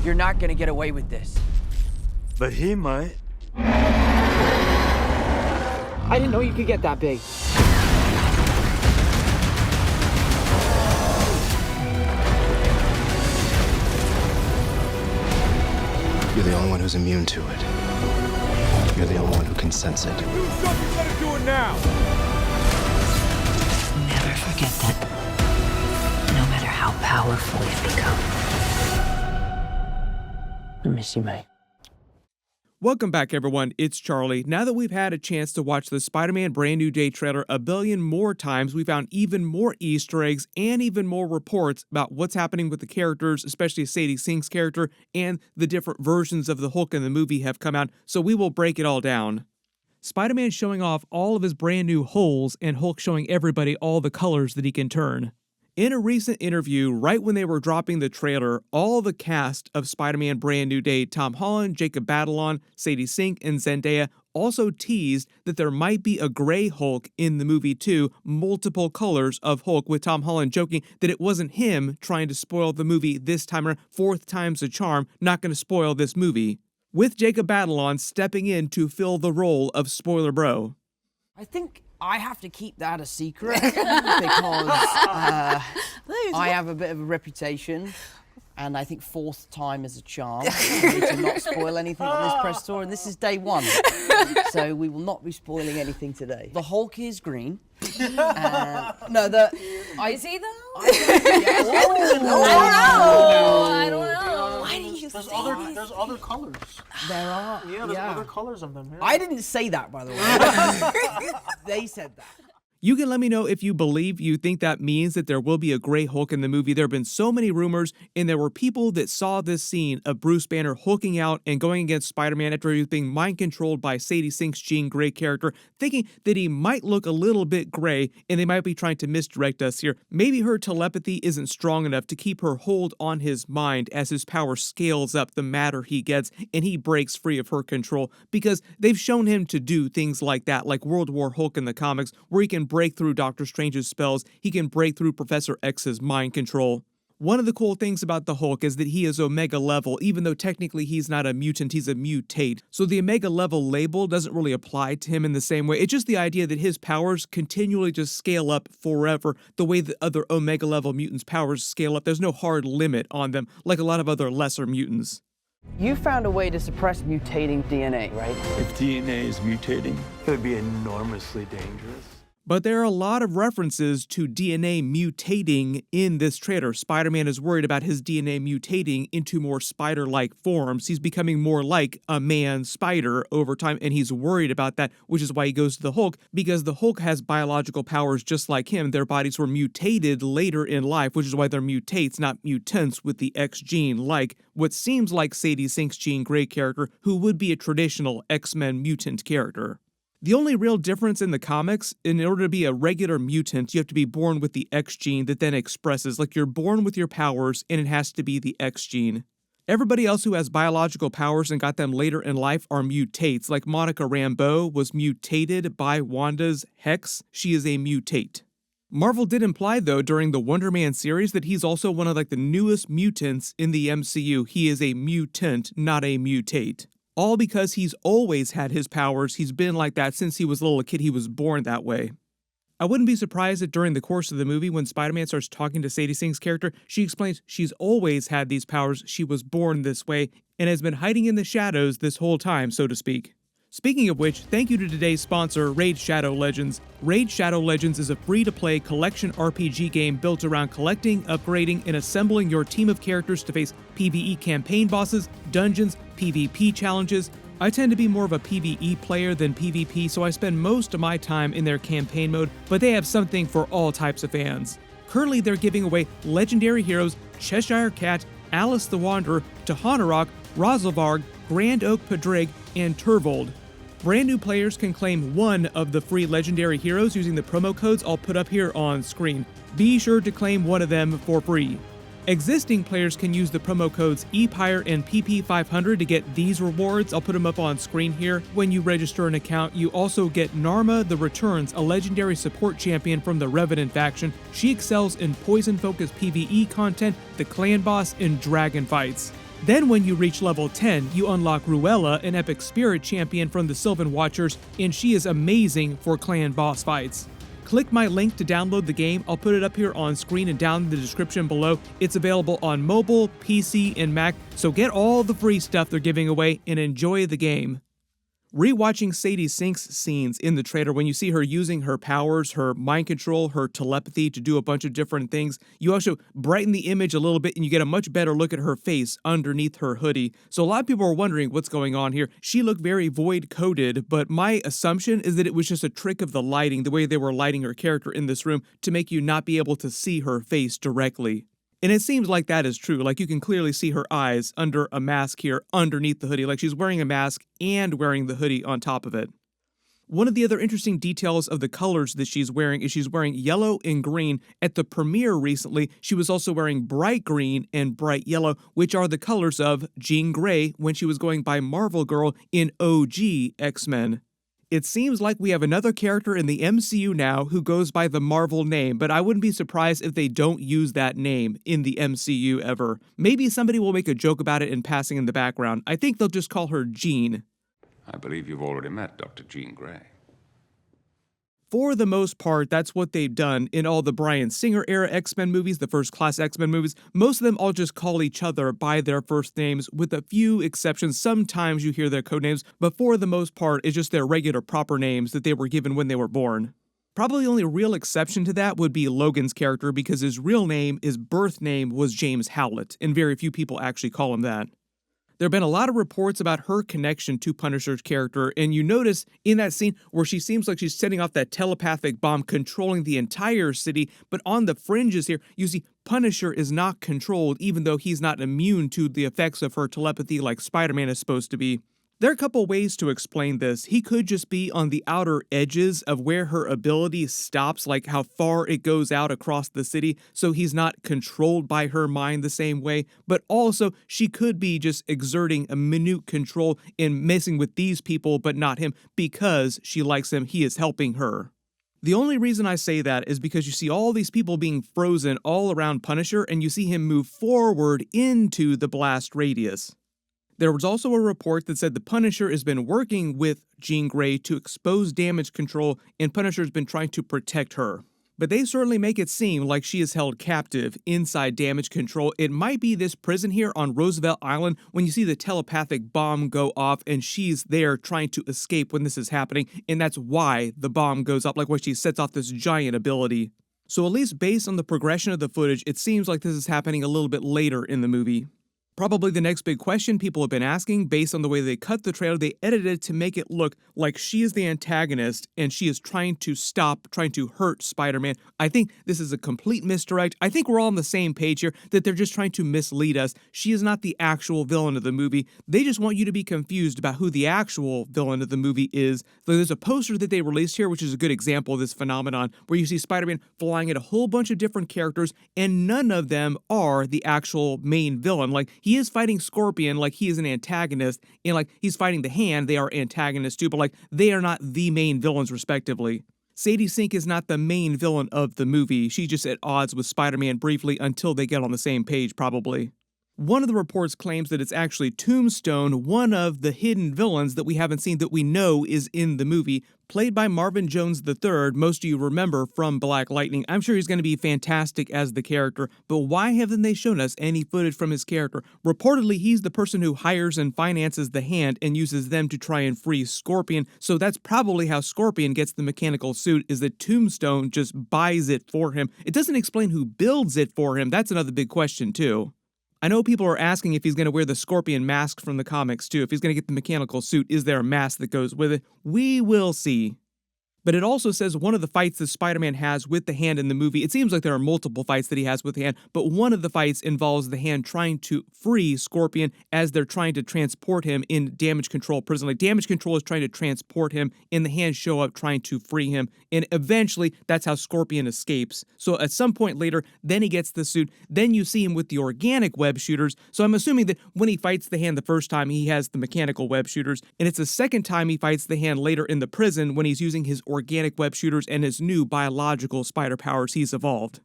You're not gonna get away with this. But he might. I didn't know you could get that big. You're the only one who's immune to it. You're the only one who can sense it. Do something, better do it now! Never forget that. No matter how powerful you've become. I miss you, mate. Welcome back, everyone. It's Charlie. Now that we've had a chance to watch the Spider-Man Brand New Day trailer a billion more times, we found even more Easter eggs and even more reports about what's happening with the characters, especially Sadie Sink's character, and the different versions of the Hulk in the movie have come out, so we will break it all down. Spider-Man showing off all of his brand new holes, and Hulk showing everybody all the colors that he can turn. In a recent interview, right when they were dropping the trailer, all the cast of Spider-Man Brand New Day, Tom Holland, Jacob Batalon, Sadie Sink, and Zendaya, also teased that there might be a gray Hulk in the movie too, multiple colors of Hulk, with Tom Holland joking that it wasn't him trying to spoil the movie this time around. Fourth time's a charm, not going to spoil this movie. With Jacob Batalon stepping in to fill the role of Spoiler Bro. I think I have to keep that a secret because I have a bit of a reputation, and I think fourth time is a charm. I need to not spoil anything on this press tour, and this is day one, so we will not be spoiling anything today. The Hulk is green. Is he though? I don't know. Why didn't you say There's other colors. There are. Yeah, there's other colors of them. Yeah. I didn't say that, by the way. They said that. You can let me know if you think that means that there will be a gray Hulk in the movie. There have been so many rumors, and there were people that saw this scene of Bruce Banner hulking out and going against Spider-Man after he was being mind-controlled by Sadie Sink's Jean Grey character, thinking that he might look a little bit gray, and they might be trying to misdirect us here. Maybe her telepathy isn't strong enough to keep her hold on his mind as his power scales up the madder he gets, and he breaks free of her control, because they've shown him to do things like that, like World War Hulk in the comics, where he can break through Doctor Strange's spells, he can break through Professor X's mind control. One of the cool things about the Hulk is that he is Omega level, even though technically he's not a mutant, he's a mutate. So the Omega level label doesn't really apply to him in the same way. It's just the idea that his powers continually just scale up forever, the way that other Omega level mutants' powers scale up. There's no hard limit on them, like a lot of other lesser mutants. You found a way to suppress mutating DNA, right? If DNA is mutating, it would be enormously dangerous. But there are a lot of references to DNA mutating in this trailer. Spider-Man is worried about his DNA mutating into more spider-like forms. He's becoming more like a man spider over time, and he's worried about that, which is why he goes to the Hulk, because the Hulk has biological powers just like him. Their bodies were mutated later in life, which is why they're mutates, not mutants with the X gene, like what seems like Sadie Sink's Jean Grey character, who would be a traditional X-Men mutant character. The only real difference in the comics, in order to be a regular mutant, you have to be born with the X gene that then expresses, like you're born with your powers and it has to be the X gene. Everybody else who has biological powers and got them later in life are mutates, like Monica Rambeau was mutated by Wanda's Hex. She is a mutate. Marvel did imply, though, during the Wonder Man series that he's also one of the newest mutants in the MCU. He is a mutant, not a mutate. All because he's always had his powers. He's been like that since he was a little kid. He was born that way. I wouldn't be surprised if during the course of the movie, when Spider-Man starts talking to Sadie Sink's character, she explains she's always had these powers, she was born this way, and has been hiding in the shadows this whole time, so to speak. Speaking of which, thank you to today's sponsor, Raid Shadow Legends. Raid Shadow Legends is a free-to-play collection RPG game built around collecting, upgrading, and assembling your team of characters to face PvE campaign bosses, dungeons, PvP challenges. I tend to be more of a PvE player than PvP, so I spend most of my time in their campaign mode, but they have something for all types of fans. Currently, they're giving away legendary heroes Cheshire Cat, Alice the Wanderer, Tahanarok, Rosalvarg, Grand Oak Padrig, and Turvold. Brand new players can claim one of the free legendary heroes using the promo codes I'll put up here on screen. Be sure to claim one of them for free. Existing players can use the promo codes EPYRE and PP500 to get these rewards. I'll put them up on screen here. When you register an account, you also get Narma the Returns, a legendary support champion from the Revenant faction. She excels in poison-focused PvE content, the clan boss, and dragon fights. Then when you reach level 10, you unlock Ruella, an epic spirit champion from the Sylvan Watchers, and she is amazing for clan boss fights. Click my link to download the game. I'll put it up here on screen and down in the description below. It's available on mobile, PC, and Mac, so get all the free stuff they're giving away and enjoy the game. Rewatching Sadie Sink's scenes in the trailer, when you see her using her powers, her mind control, her telepathy to do a bunch of different things, you also brighten the image a little bit and you get a much better look at her face underneath her hoodie. So a lot of people are wondering what's going on here. She looked very void-coded, but my assumption is that it was just a trick of the lighting, the way they were lighting her character in this room to make you not be able to see her face directly. And it seems like that is true. Like you can clearly see her eyes under a mask here underneath the hoodie. Like she's wearing a mask and wearing the hoodie on top of it. One of the other interesting details of the colors that she's wearing is she's wearing yellow and green. At the premiere recently, she was also wearing bright green and bright yellow, which are the colors of Jean Grey when she was going by Marvel Girl in OG X-Men. It seems like we have another character in the MCU now who goes by the Marvel name, but I wouldn't be surprised if they don't use that name in the MCU ever. Maybe somebody will make a joke about it in passing in the background. I think they'll just call her Jean. I believe you've already met Dr. Jean Grey. For the most part, that's what they've done in all the Bryan Singer-era X-Men movies, the first-class X-Men movies. Most of them all just call each other by their first names, with a few exceptions. Sometimes you hear their codenames, but for the most part, it's just their regular proper names that they were given when they were born. Probably the only real exception to that would be Logan's character, because his real name, his birth name, was James Howlett, and very few people actually call him that. There have been a lot of reports about her connection to Punisher's character, and you notice in that scene where she seems like she's setting off that telepathic bomb controlling the entire city, but on the fringes here, you see Punisher is not controlled, even though he's not immune to the effects of her telepathy like Spider-Man is supposed to be. There are a couple ways to explain this. He could just be on the outer edges of where her ability stops, like how far it goes out across the city, so he's not controlled by her mind the same way. But also, she could be just exerting a minute control and messing with these people, but not him, because she likes him, he is helping her. The only reason I say that is because you see all these people being frozen all around Punisher, and you see him move forward into the blast radius. There was also a report that said the Punisher has been working with Jean Grey to expose damage control, and Punisher's been trying to protect her. But they certainly make it seem like she is held captive inside damage control. It might be this prison here on Roosevelt Island when you see the telepathic bomb go off and she's there trying to escape when this is happening, and that's why the bomb goes up, like when she sets off this giant ability. So at least based on the progression of the footage, it seems like this is happening a little bit later in the movie. Probably the next big question people have been asking, based on the way they cut the trailer, they edited it to make it look like she is the antagonist and she is trying to hurt Spider-Man. I think this is a complete misdirect. I think we're all on the same page here, that they're just trying to mislead us. She is not the actual villain of the movie. They just want you to be confused about who the actual villain of the movie is. There's a poster that they released here, which is a good example of this phenomenon, where you see Spider-Man flying at a whole bunch of different characters, and none of them are the actual main villain. Like, he is fighting Scorpion like he is an antagonist, and like he's fighting the Hand, they are antagonists too, but like they are not the main villains respectively. Sadie Sink is not the main villain of the movie. She's just at odds with Spider-Man briefly until they get on the same page probably. One of the reports claims that it's actually Tombstone, one of the hidden villains that we haven't seen that we know is in the movie, played by Marvin Jones III. Most of you remember from Black Lightning. I'm sure he's going to be fantastic as the character, but why haven't they shown us any footage from his character? Reportedly, he's the person who hires and finances the Hand and uses them to try and free Scorpion, so that's probably how Scorpion gets the mechanical suit, is that Tombstone just buys it for him. It doesn't explain who builds it for him. That's another big question too. I know people are asking if he's going to wear the Scorpion mask from the comics too. If he's going to get the mechanical suit, is there a mask that goes with it? We will see. But it also says one of the fights that Spider-Man has with the Hand in the movie, it seems like there are multiple fights that he has with the Hand, but one of the fights involves the Hand trying to free Scorpion as they're trying to transport him in Damage Control prison. Like, Damage Control is trying to transport him, and the Hand show up trying to free him, and eventually that's how Scorpion escapes. So at some point later, then he gets the suit, then you see him with the organic web shooters, so I'm assuming that when he fights the Hand the first time, he has the mechanical web shooters, and it's the second time he fights the Hand later in the prison when he's using his organic web shooters and his new biological spider powers he's evolved.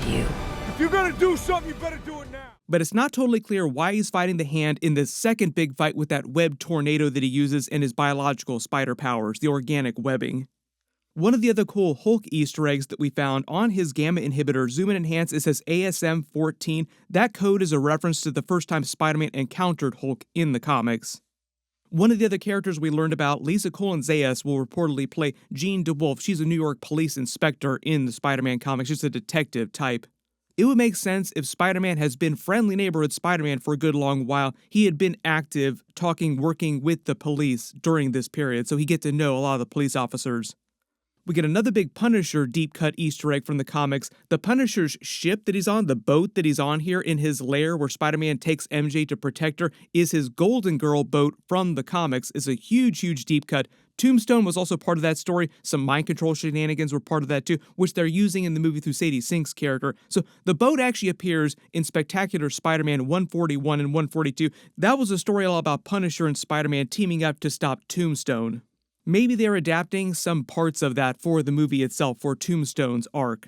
You. If you're gonna do something, you better do it now. But it's not totally clear why he's fighting the Hand in this second big fight with that web tornado that he uses in his biological spider powers, the organic webbing. One of the other cool Hulk Easter eggs that we found on his gamma inhibitor, Zoom and Enhance, it says ASM-14. That code is a reference to the first time Spider-Man encountered Hulk in the comics. One of the other characters we learned about, Lisa Colin-Zayas, will reportedly play Jean DeWolf. She's a New York police inspector in the Spider-Man comics, just a detective type. It would make sense if Spider-Man has been friendly neighborhood Spider-Man for a good long while. He had been active, working with the police during this period, so he get to know a lot of the police officers. We get another big Punisher deep cut Easter egg from the comics. The Punisher's ship that he's on, the boat that he's on here in his lair where Spider-Man takes MJ to protect her, is his Golden Girl boat from the comics. It's a huge, huge deep cut. Tombstone was also part of that story. Some mind control shenanigans were part of that too, which they're using in the movie through Sadie Sink's character. So the boat actually appears in Spectacular Spider-Man 141 and 142. That was a story all about Punisher and Spider-Man teaming up to stop Tombstone. Maybe they're adapting some parts of that for the movie itself, for Tombstone's arc.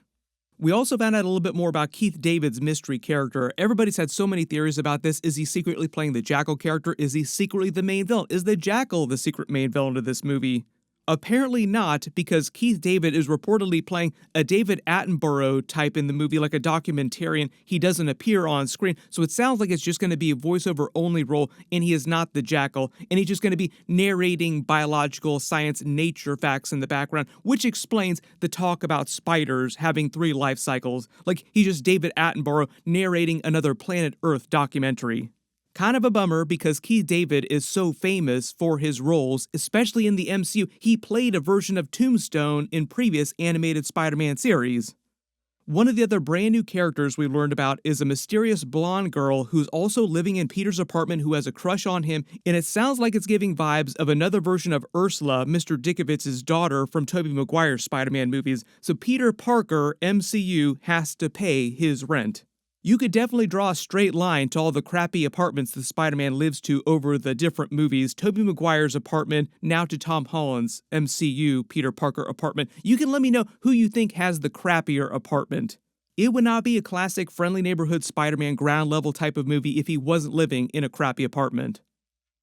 We also found out a little bit more about Keith David's mystery character. Everybody's had so many theories about this. Is he secretly playing the Jackal character? Is he secretly the main villain? Is the Jackal the secret main villain of this movie? Apparently not, because Keith David is reportedly playing a David Attenborough type in the movie, like a documentarian. He doesn't appear on screen, so it sounds like it's just going to be a voiceover-only role, and he is not the Jackal, and he's just going to be narrating biological science nature facts in the background, which explains the talk about spiders having 3 life cycles. Like, he's just David Attenborough narrating another Planet Earth documentary. Kind of a bummer because Keith David is so famous for his roles, especially in the MCU. He played a version of Tombstone in previous animated Spider-Man series. One of the other brand new characters we learned about is a mysterious blonde girl who's also living in Peter's apartment who has a crush on him, and it sounds like it's giving vibes of another version of Ursula, Mr. Dickovitz's daughter from Tobey Maguire's Spider-Man movies, so Peter Parker, MCU, has to pay his rent. You could definitely draw a straight line to all the crappy apartments that Spider-Man lives to over the different movies. Tobey Maguire's apartment, now to Tom Holland's MCU Peter Parker apartment. You can let me know who you think has the crappier apartment. It would not be a classic friendly neighborhood Spider-Man ground level type of movie if he wasn't living in a crappy apartment.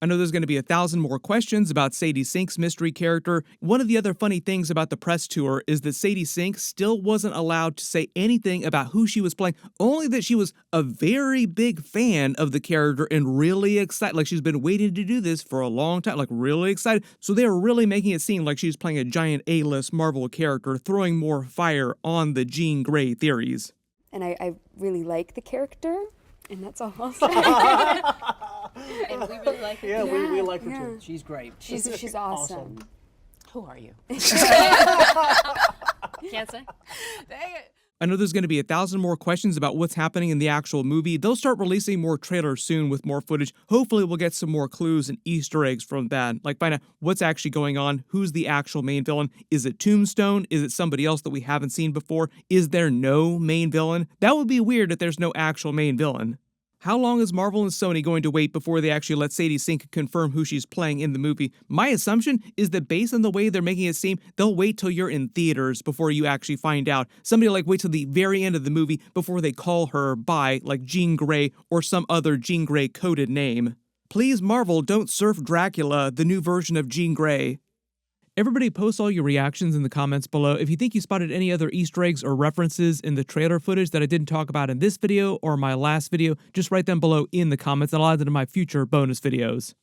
I know there's going to be 1,000 more questions about Sadie Sink's mystery character. One of the other funny things about the press tour is that Sadie Sink still wasn't allowed to say anything about who she was playing, only that she was a very big fan of the character and really excited, like she's been waiting to do this for a long time, like really excited. So they were really making it seem like she's playing a giant A-list Marvel character, throwing more fire on the Jean Grey theories. And I really like the character, and that's all I'll say. And we really like her. Yeah, we like her too. She's great. She's awesome. Who are you? Can't say. Dang it. I know there's going to be 1,000 more questions about what's happening in the actual movie. They'll start releasing more trailers soon with more footage. Hopefully we'll get some more clues and Easter eggs from that. Like find out what's actually going on. Who's the actual main villain? Is it Tombstone? Is it somebody else that we haven't seen before? Is there no main villain? That would be weird if there's no actual main villain. How long is Marvel and Sony going to wait before they actually let Sadie Sink confirm who she's playing in the movie? My assumption is that based on the way they're making it seem, they'll wait till you're in theaters before you actually find out. Somebody like wait till the very end of the movie before they call her by like Jean Grey or some other Jean Grey coded name. Please Marvel, don't surf Dracula, the new version of Jean Grey. Everybody post all your reactions in the comments below. If you think you spotted any other Easter eggs or references in the trailer footage that I didn't talk about in this video or my last video, just write them below in the comments and I'll add them to my future bonus videos.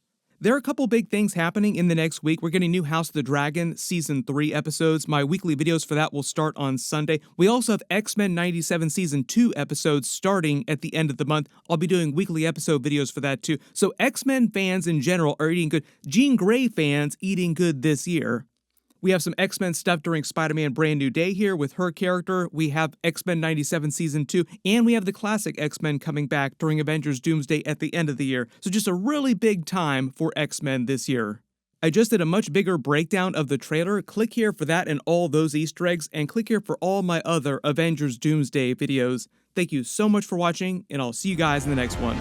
There are a couple big things happening in the next week. We're getting new House of the Dragon Season 3 episodes. My weekly videos for that will start on Sunday. We also have X-Men 97 Season 2 episodes starting at the end of the month. I'll be doing weekly episode videos for that too. So X-Men fans in general are eating good. Jean Grey fans eating good this year. We have some X-Men stuff during Spider-Man Brand New Day here with her character. We have X-Men 97 Season 2, and we have the classic X-Men coming back during Avengers Doomsday at the end of the year. So just a really big time for X-Men this year. I just did a much bigger breakdown of the trailer. Click here for that and all those Easter eggs, and click here for all my other Avengers Doomsday videos. Thank you so much for watching, and I'll see you guys in the next one.